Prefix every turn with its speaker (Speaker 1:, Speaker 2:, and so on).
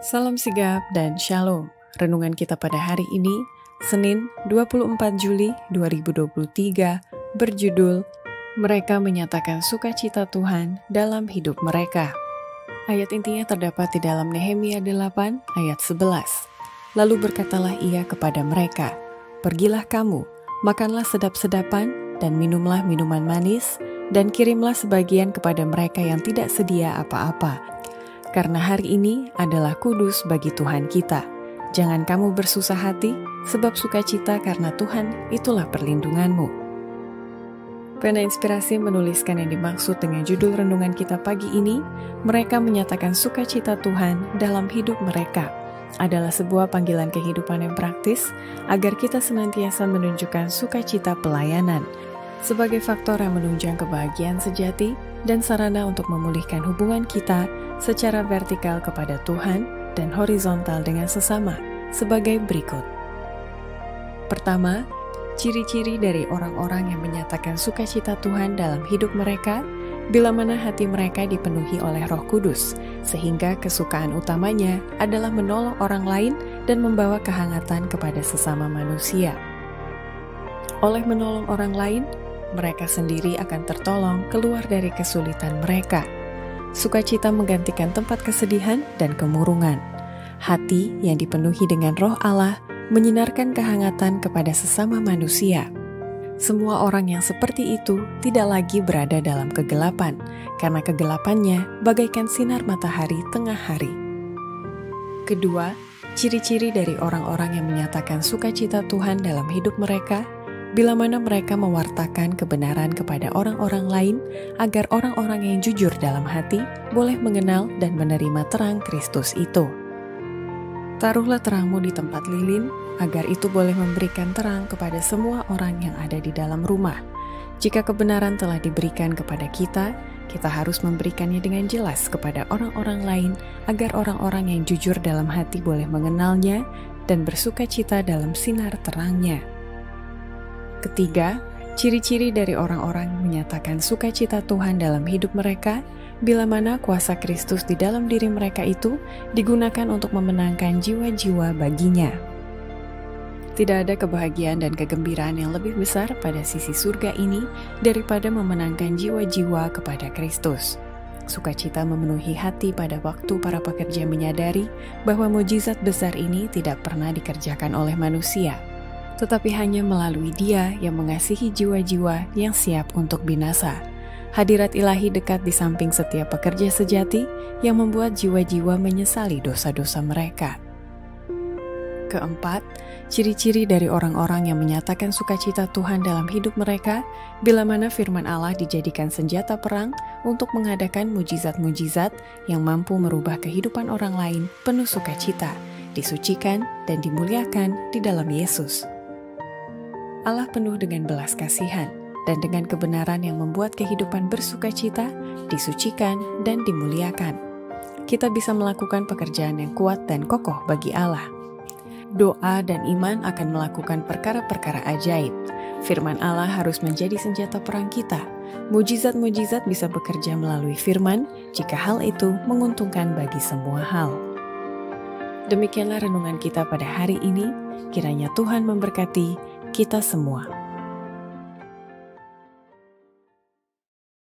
Speaker 1: Salam sigap dan shalom. Renungan kita pada hari ini, Senin 24 Juli 2023, berjudul Mereka Menyatakan Sukacita Tuhan dalam Hidup Mereka. Ayat intinya terdapat di dalam Nehemia 8 ayat 11. Lalu berkatalah ia kepada mereka, "Pergilah kamu, makanlah sedap-sedapan dan minumlah minuman manis, dan kirimlah sebagian kepada mereka yang tidak sedia apa-apa. Karena hari ini adalah kudus bagi Tuhan kita. Jangan kamu bersusah hati, sebab sukacita karena Tuhan itulah perlindunganmu." Pena Inspirasi menuliskan yang dimaksud dengan judul renungan kita pagi ini, mereka menyatakan sukacita Tuhan dalam hidup mereka, adalah sebuah panggilan kehidupan yang praktis agar kita senantiasa menunjukkan sukacita pelayanan sebagai faktor yang menunjang kebahagiaan sejati dan sarana untuk memulihkan hubungan kita secara vertikal kepada Tuhan dan horizontal dengan sesama sebagai berikut. Pertama, ciri-ciri dari orang-orang yang menyatakan sukacita Tuhan dalam hidup mereka, bila mana hati mereka dipenuhi oleh Roh Kudus, sehingga kesukaan utamanya adalah menolong orang lain dan membawa kehangatan kepada sesama manusia. Oleh menolong orang lain, mereka sendiri akan tertolong keluar dari kesulitan mereka. Sukacita menggantikan tempat kesedihan dan kemurungan. Hati yang dipenuhi dengan Roh Allah menyinarkan kehangatan kepada sesama manusia. Semua orang yang seperti itu tidak lagi berada dalam kegelapan, karena kegelapannya bagaikan sinar matahari tengah hari. Kedua, ciri-ciri dari orang-orang yang menyatakan sukacita Tuhan dalam hidup mereka, bila mana mereka mewartakan kebenaran kepada orang-orang lain, agar orang-orang yang jujur dalam hati boleh mengenal dan menerima terang Kristus itu. Taruhlah terangmu di tempat lilin, agar itu boleh memberikan terang kepada semua orang yang ada di dalam rumah. Jika kebenaran telah diberikan kepada kita, kita harus memberikannya dengan jelas kepada orang-orang lain, agar orang-orang yang jujur dalam hati boleh mengenalnya dan bersukacita dalam sinar terangnya. Ketiga, ciri-ciri dari orang-orang menyatakan sukacita Tuhan dalam hidup mereka, bila mana kuasa Kristus di dalam diri mereka itu digunakan untuk memenangkan jiwa-jiwa baginya. Tidak ada kebahagiaan dan kegembiraan yang lebih besar pada sisi surga ini daripada memenangkan jiwa-jiwa kepada Kristus. Sukacita memenuhi hati pada waktu para pekerja menyadari bahwa mukjizat besar ini tidak pernah dikerjakan oleh manusia, tetapi hanya melalui Dia yang mengasihi jiwa-jiwa yang siap untuk binasa. Hadirat ilahi dekat di samping setiap pekerja sejati yang membuat jiwa-jiwa menyesali dosa-dosa mereka. Keempat, ciri-ciri dari orang-orang yang menyatakan sukacita Tuhan dalam hidup mereka, bila mana firman Allah dijadikan senjata perang untuk mengadakan mujizat-mujizat yang mampu merubah kehidupan orang lain penuh sukacita, disucikan dan dimuliakan di dalam Yesus. Allah penuh dengan belas kasihan dan dengan kebenaran yang membuat kehidupan bersukacita, disucikan, dan dimuliakan. Kita bisa melakukan pekerjaan yang kuat dan kokoh bagi Allah. Doa dan iman akan melakukan perkara-perkara ajaib. Firman Allah harus menjadi senjata perang kita. Mujizat-mujizat bisa bekerja melalui firman jika hal itu menguntungkan bagi semua hal. Demikianlah renungan kita pada hari ini. Kiranya Tuhan memberkati kita semua.